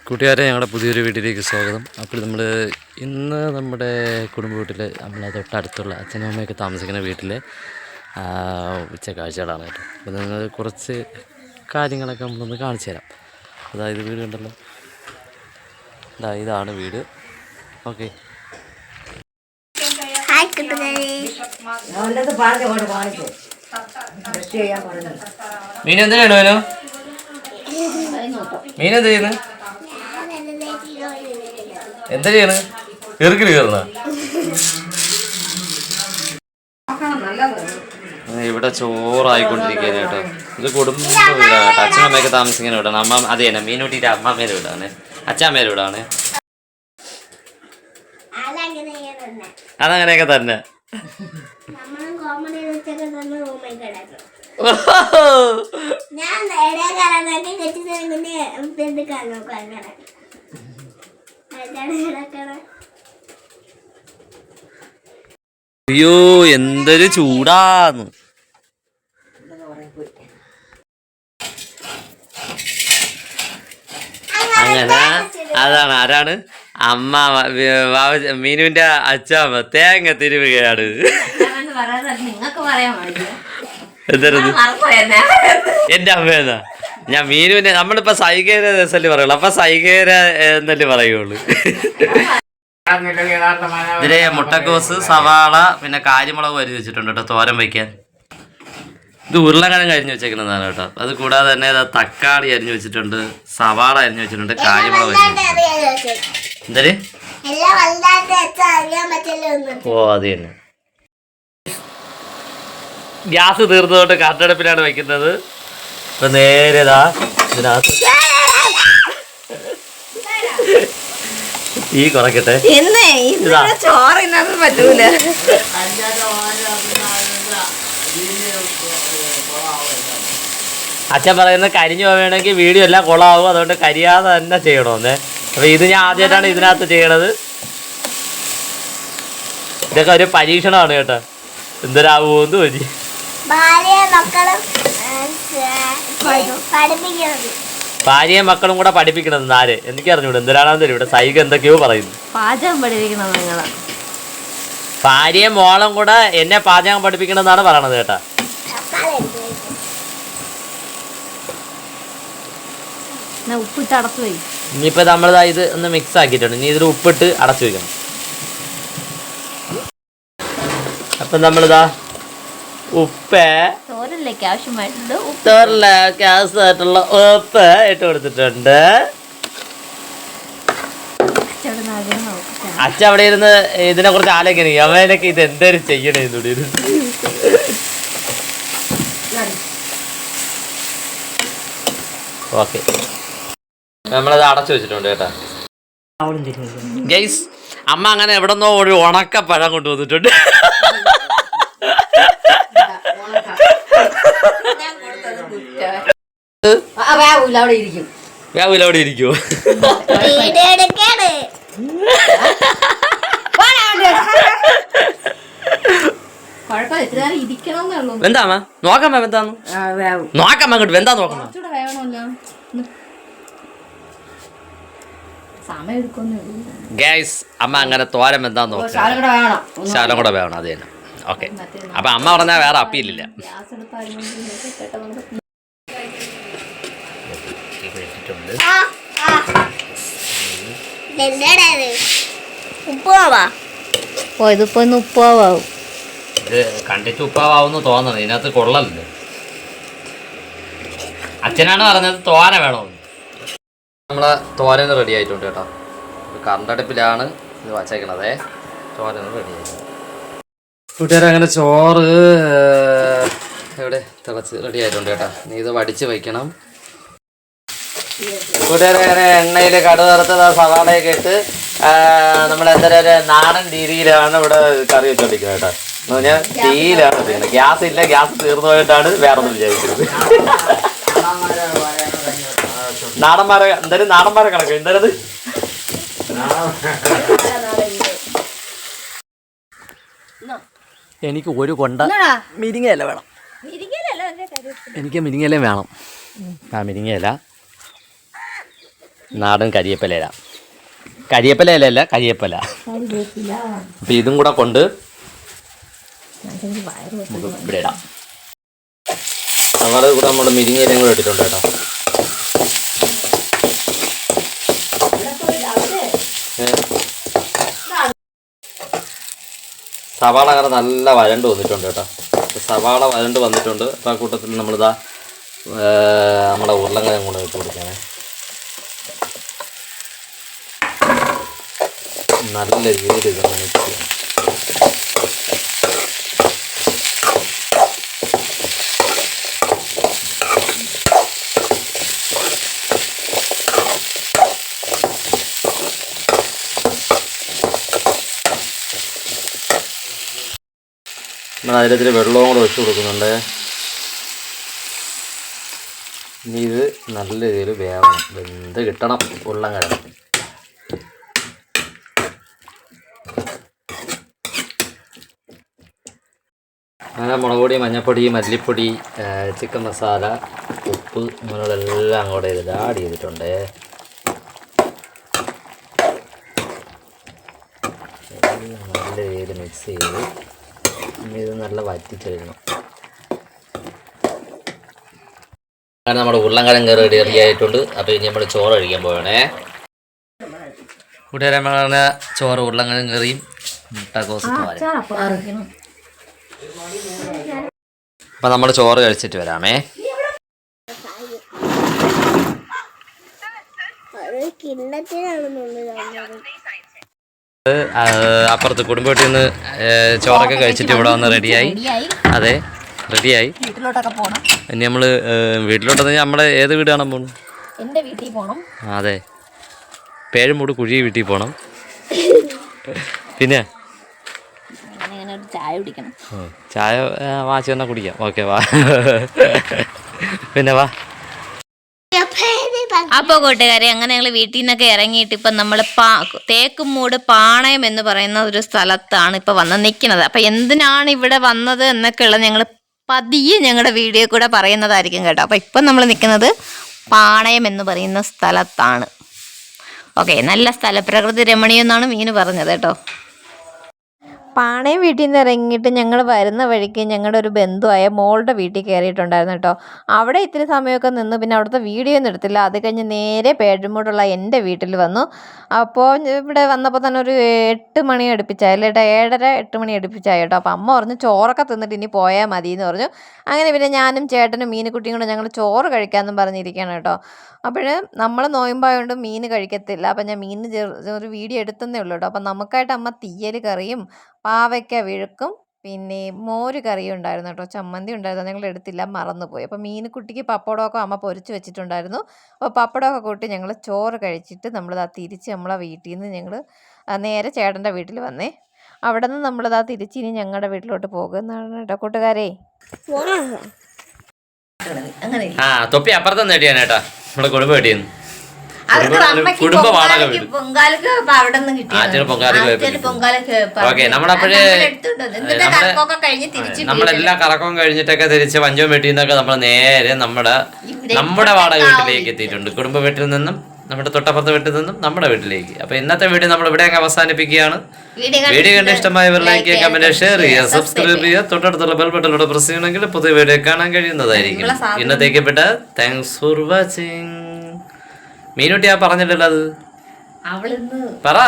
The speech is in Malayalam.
കൂട്ടുകാരെ, ഞങ്ങളുടെ പുതിയൊരു വീട്ടിലേക്ക് സ്വാഗതം. അപ്പോൾ ഇന്ന് നമ്മുടെ കുടുംബ വീട്ടിൽ നമ്മളെ തൊട്ടടുത്തുള്ള അച്ഛനും അമ്മയൊക്കെ താമസിക്കുന്ന വീട്ടിലെ ഉച്ച കാഴ്ചകളാണ് കേട്ടോ. അപ്പോൾ നിങ്ങൾ കുറച്ച് കാര്യങ്ങളൊക്കെ നമ്മളൊന്ന് കാണിച്ചു തരാം. അതായത് വീട് കണ്ടല്ലോ, ഇതാണ് വീട്. ഓക്കെ, മീൻ എന്തിനാണ് വേനോ? മീൻ എന്ത് ചെയ്യുന്നത്? എന്താ ചെയ്യണ്? ചെറുക്കിൽ കയറണ ഇവിടെ ചോറായിക്കൊണ്ടിരിക്കുകയാണ് കേട്ടോ. ഇത് കുടുംബ വീടാണ് കേട്ടോ. അച്ഛനമ്മയൊക്കെ താമസിക്കുന്ന വീടാണ്. അമ്മ അത് തന്നെ മീനൂട്ടിയുടെ അമ്മമ്മേരെ വീടാണ്, അച്ഛാമ്മേരെ വീടാണ്. അതങ്ങനെയൊക്കെ തന്നെ. അയ്യോ, എന്തൊരു ചൂടാന്ന്. അങ്ങനെ അതാണ്. ആരാണ്? അമ്മ മീനുവിന്റെ അച്ഛാമ്മ തേങ്ങ തിരുവുകയാണ്. എന്റെ അമ്മേന്നാ. ഞാൻ മീനുവിനെ നമ്മളിപ്പോ സൈകേര രസല്ലേ പറയുള്ളൂ. അപ്പൊ സൈകേര എന്നല്ലേ പറയുള്ളൂ. ഇതിലെ മുട്ടക്കോസ്, സവാള, പിന്നെ കാരിമുളക് അരിഞ്ഞ് വെച്ചിട്ടുണ്ട് കേട്ടോ തോരൻ വയ്ക്കാൻ. ഇത് ഉരുളക്കിഴങ്ങ് അരിഞ്ഞ് വെച്ചേക്കുന്നതാണ് കേട്ടോ. അത് കൂടാതെ തന്നെ തക്കാളി അരിഞ്ഞ് വെച്ചിട്ടുണ്ട്, സവാള അരിഞ്ഞ് വെച്ചിട്ടുണ്ട്, കാരിമുളക് എന്തര്. ഓ, അത് തന്നെ. ഗ്യാസ് തീർന്നതുകൊണ്ട് കട്ടടുപ്പിലാണ് വയ്ക്കുന്നത്. ഇപ്പൊ നേരെതാ ഇതിനകത്ത് ഈ കുറയ്ക്കട്ടെ. പറ്റൂല. അച്ഛൻ പറയുന്നത് കരിഞ്ഞു പോവുകയാണെങ്കിൽ വീഡിയോ എല്ലാം കൊളാവും, അതുകൊണ്ട് കരിയാതെ തന്നെ ചെയ്യണമെന്നേ. അപ്പൊ ഇത് ഞാൻ ആദ്യമായിട്ടാണ് ഇതിനകത്ത് ചെയ്യണത്. ഇതൊക്കെ ഒരു പരീക്ഷണമാണ് കേട്ടോ. എന്തൊരാവുമെന്ന് വരി. ഭാര്യയും മക്കളും കൂടെ പഠിപ്പിക്കണത് ആര് എനിക്ക് അറിഞ്ഞൂടെ. എന്തിനാണെന്ന് തരും ഇവിടെ സൈക എന്തൊക്കെയോ പറയുന്നു. പാചകം പഠിപ്പിക്കണം നിങ്ങളെ. ഭാര്യയും മോളും കൂടെ എന്നെ പാചകം പഠിപ്പിക്കണമെന്നാണ് പറയണത് കേട്ടാ. ഉപ്പിട്ട് അടച്ചു പോയി. ഇനിയിപ്പോ നമ്മളിതാ ഇത് ഒന്ന് മിക്സ് ആക്കിയിട്ടുണ്ട്. ഇനി ഇതിൽ ഉപ്പിട്ട് അടച്ചു വയ്ക്കണം. അപ്പൊ നമ്മളിതാ ഉപ്പ് തോരനിലേക്ക് ആവശ്യമായിട്ടുള്ള ഉപ്പ് ഇട്ട് കൊടുത്തിട്ടുണ്ട്. അച്ഛ അവിടെ ഇരുന്ന് ഇതിനെ കുറിച്ച് ആലോചിക്കണേ. അവനൊക്കെ ഇത് എന്തായാലും ചെയ്യണേ. ഓക്കെ, നമ്മളത് അടച്ചു വെച്ചിട്ടുണ്ട് കേട്ടാ. ഗൈസ്, അമ്മ അങ്ങനെ എവിടെന്നോ ഒരു ഉണക്ക പഴം കൊണ്ടുവന്നിട്ടുണ്ട്. വ്യാവൂല അവിടെ ഇരിക്കുവോ? എന്താ നോക്കാം എന്താന്ന് നോക്കാം. അങ്ങോട്ട് എന്താ നോക്കണം. ഗൈസ്, അമ്മ അങ്ങനെ തോരൻ എന്താ നോക്കാം. ശാലം കൂടെ വേണം. അത് തന്നെ. ഓക്കെ, അപ്പൊ അമ്മ പറഞ്ഞാൽ വേറെ അപ്പീലില്ല. ഇത് കണ്ടിട്ട് ഉപ്പാവാന്ന് തോന്നണം. ഇതിനകത്ത് കൊള്ളല്ലോ. അച്ഛനാണ് പറഞ്ഞത് തോര വേണമെന്ന്. നമ്മളെ തോരൻ റെഡി ആയിട്ടുണ്ട് കേട്ടോ. കറണ്ടടുപ്പിലാണ് ഇത് വച്ചേക്കണതേ. തോരൻ റെഡി ആയിട്ടുണ്ട് കൂട്ടുകാരെ. അങ്ങനെ ചോറ് ഇവിടെ തിളച്ച് റെഡി ആയിട്ടുണ്ട് കേട്ടോ. ഇനി ഇത് വടിച്ച് വയ്ക്കണം കൂട്ടുകാരെ. അങ്ങനെ എണ്ണയിൽ കടുക് വറുത്തത് സവാളയൊക്കെ ഇട്ട് നമ്മൾ എന്തായാലും നാടൻ രീതിയിലാണ് ഇവിടെ കറി വെച്ചോണ്ടിരിക്കുന്നത് കേട്ടോ. എന്ന് പറഞ്ഞാൽ തീയിലാണ് വെച്ചിരിക്കുന്നത്. ഗ്യാസ് ഇല്ല, ഗ്യാസ് തീർന്നു പോയിട്ടാണ് വേറൊന്നും വിചാരിക്കുന്നത്. നാടന്മാരെ എന്തായാലും നാടന്മാരെ കണക്ക് എന്തായാലും എനിക്ക് ഒരു കൊണ്ട മിരിങ്ങയല്ല വേണം. എനിക്ക് മുരിങ്ങയില വേണം. ആ മുരിങ്ങയില, നാടൻ കരിയേപ്പില. കരിയേപ്പില ഇലയല്ല, കരിയേപ്പില. അപ്പം ഇതും കൂടെ കൊണ്ട് ഇവിടെ ഇടാം. നമ്മുടെ കൂടെ നമ്മുടെ മുരിങ്ങയിലയും കൂടെ ഇട്ടിട്ടുണ്ട് കേട്ടോ. സവാള അങ്ങനെ നല്ല വരണ്ട് വന്നിട്ടുണ്ട് കേട്ടോ. സവാള വരണ്ട് വന്നിട്ടുണ്ട്. അപ്പോൾ ആ കൂട്ടത്തിൽ നമ്മളിതാ നമ്മുടെ ഉരുളക്കിഴങ്ങ് കൂടെ ഇട്ട് കൊടുക്കണേ. നല്ല രീതിയിൽ ഇതൊന്ന് മിക്സ് ചെയ്യണം. നമ്മൾ അതിലത്തിൽ വെള്ളവും കൂടെ ഒഴിച്ച് കൊടുക്കുന്നുണ്ട്. ഇനി ഇത് നല്ല രീതിയിൽ വേവണം, വെന്ത് കിട്ടണം ഉരുളക്കിഴങ്ങ്. അങ്ങനെ മുളക് പൊടി, മഞ്ഞൾപ്പൊടി, മല്ലിപ്പൊടി, ചിക്കൻ മസാല, ഉപ്പ് അങ്ങനെയുള്ളതെല്ലാം അങ്ങോട്ട് ഇതിൽ ആഡ് ചെയ്തിട്ടുണ്ട്. നല്ല രീതിയിൽ മിക്സ് ചെയ്ത് ഇത് നല്ല വറ്റിച്ചെടുക്കണം. അങ്ങനെ നമ്മുടെ ഉരുളക്കിഴങ്ങ് റെഡി ആയിട്ടുണ്ട്. അപ്പോൾ ഇനി നമ്മൾ ചോറ് കഴിക്കാൻ പോവുകയാണേ. കൂട്ടുകാരൻ പറഞ്ഞ ചോറ്, ഉരുളക്കിഴങ്ങ് കറിയും മുട്ടക്കോസ് തോരൻ. അപ്പം നമ്മൾ ചോറ് കഴിച്ചിട്ട് വരാമേ. അപ്പുറത്ത് കുടുംബ വീട്ടിൽ നിന്ന് ചോറൊക്കെ കഴിച്ചിട്ട് ഇവിടെ വന്ന് റെഡിയായി. അതെ, റെഡിയായി. ഇനി നമ്മൾ വീട്ടിലോട്ട് നമ്മുടെ ഏത് വീട് കാണാൻ പോകണം? എൻ്റെ വീട്ടിൽ പോകണം. അതെ, പേഴുമൂട് കുഴി വീട്ടിൽ പോകണം. പിന്നെ ചായ കുടിക്കണം. ചായ വാച്ച് തന്നെ കുടിക്കാം. ഓക്കെ, വാ. പിന്നെ വാ. അപ്പോൾ കൂട്ടുകാരെ, അങ്ങനെ ഞങ്ങൾ വീട്ടിൽ നിന്നൊക്കെ ഇറങ്ങിയിട്ട് ഇപ്പം നമ്മൾ തേക്കുംമൂട് പാണയം എന്ന് പറയുന്ന ഒരു സ്ഥലത്താണ് ഇപ്പോൾ വന്ന് നിൽക്കുന്നത്. അപ്പം എന്തിനാണ് ഇവിടെ വന്നത് എന്നൊക്കെ ഉള്ളത് ഞങ്ങൾ പതിയെ ഞങ്ങളുടെ വീഡിയോ കൂടെ പറയുന്നതായിരിക്കും കേട്ടോ. അപ്പം ഇപ്പം നമ്മൾ നിൽക്കുന്നത് പാണയം എന്ന് പറയുന്ന സ്ഥലത്താണ്. ഓക്കെ, നല്ല സ്ഥലം, പ്രകൃതി രമണീയം എന്നാണ് മീന് പറഞ്ഞത് കേട്ടോ. പാണയം വീട്ടിൽ നിന്ന് ഇറങ്ങിയിട്ട് ഞങ്ങൾ വരുന്ന വഴിക്ക് ഞങ്ങളുടെ ഒരു ബന്ധുവായ മോളുടെ വീട്ടിൽ കയറിയിട്ടുണ്ടായിരുന്നു കേട്ടോ. അവിടെ ഇത്തിരി സമയമൊക്കെ നിന്ന് പിന്നെ അവിടുത്തെ വീഡിയോ ഒന്നും എടുത്തില്ല. അത് കഴിഞ്ഞ് നേരെ പേഴുമൂടുള്ള എൻ്റെ വീട്ടിൽ വന്നു. അപ്പോൾ ഇവിടെ വന്നപ്പോൾ തന്നെ ഒരു 8 മണി അടുപ്പിച്ചായല്ലേ കേട്ടോ, 7:30 8 മണി അടുപ്പിച്ചായി കേട്ടോ. അപ്പോൾ അമ്മ പറഞ്ഞു ചോറൊക്കെ തിന്നിട്ട് ഇനി പോയാൽ മതി എന്ന് പറഞ്ഞു. അങ്ങനെ പിന്നെ ഞാനും ചേട്ടനും മീനുകുട്ടിയും കൂടെ ഞങ്ങൾ ചോറ് കഴിക്കാമെന്നും പറഞ്ഞിരിക്കുകയാണ് കേട്ടോ. അപ്പോൾ നമ്മൾ നോയമ്പായതുകൊണ്ട് മീൻ കഴിക്കത്തില്ല. അപ്പം ഞാൻ മീൻ ഒരു വീഡിയോ എടുത്തതേ ഉള്ളൂ കേട്ടോ. അപ്പം നമുക്കായിട്ട് അമ്മ തീയൽ കറിയും പാവയ്ക്ക വിഴുക്കും പിന്നെ മോര് കറിയും ഉണ്ടായിരുന്നു കേട്ടോ. ചമ്മന്തി ഉണ്ടായിരുന്നു, ഞങ്ങൾ എടുത്തില്ല, മറന്നുപോയി. അപ്പോൾ മീനുകുട്ടിക്ക് പപ്പടമൊക്കെ അമ്മ പൊരിച്ച് വെച്ചിട്ടുണ്ടായിരുന്നു. അപ്പോൾ പപ്പടമൊക്കെ കൂട്ടി ഞങ്ങൾ ചോറ് കഴിച്ചിട്ട് നമ്മളിതാ തിരിച്ച് നമ്മളെ വീട്ടിൽ നിന്ന് ഞങ്ങൾ നേരെ ചേട്ടൻ്റെ വീട്ടിൽ വന്നേ. അവിടെ നിന്ന് നമ്മളിതാ തിരിച്ച് ഇനി ഞങ്ങളുടെ വീട്ടിലോട്ട് പോകുന്നതാണ് കേട്ടോ കൂട്ടുകാരെ. ആ തൊപ്പി അപ്പുറത്ത് നേടിയാണ് കേട്ടോ, നമ്മുടെ കുടുംബ വീട്ടിൽ കുടുംബ വാടക വീട്. ഓക്കെ, നമ്മളെല്ലാ കറക്കവും കഴിഞ്ഞിട്ടൊക്കെ തിരിച്ച് പഞ്ചവും വീട്ടിൽ നിന്നൊക്കെ നമ്മൾ നേരെ നമ്മുടെ വാടക വീട്ടിലേക്ക് എത്തിയിട്ടുണ്ട്. കുടുംബ വീട്ടിൽ നിന്നും നമ്മുടെ തൊട്ടപ്പുറത്തെ വീട്ടിൽ നിന്നും നമ്മുടെ വീട്ടിലേക്ക്. അപ്പൊ ഇന്നത്തെ വീഡിയോ നമ്മൾ ഇവിടെ അവസാനിപ്പിക്കുകയാണ്. വീഡിയോ കണ്ട് ഇഷ്ടമായവർ ലൈക്ക് ചെയ്യുക, കമന്റ് ഷെയർ ചെയ്യുക, സബ്സ്ക്രൈബ് ചെയ്യുക, തൊട്ടടുത്തുള്ള ബെൽ ബട്ടണിലൂടെ പ്രസ് ചെയ്യണമെങ്കിൽ പുതിയ വീഡിയോ കാണാൻ കഴിയുന്നതായിരിക്കും. ഇന്നത്തേക്ക് വിട്ട താങ്ക്സ് ഫോർ വാച്ചിങ്. മീനുട്ടി ആ പറഞ്ഞിട്ടല്ലോ അത് പറ.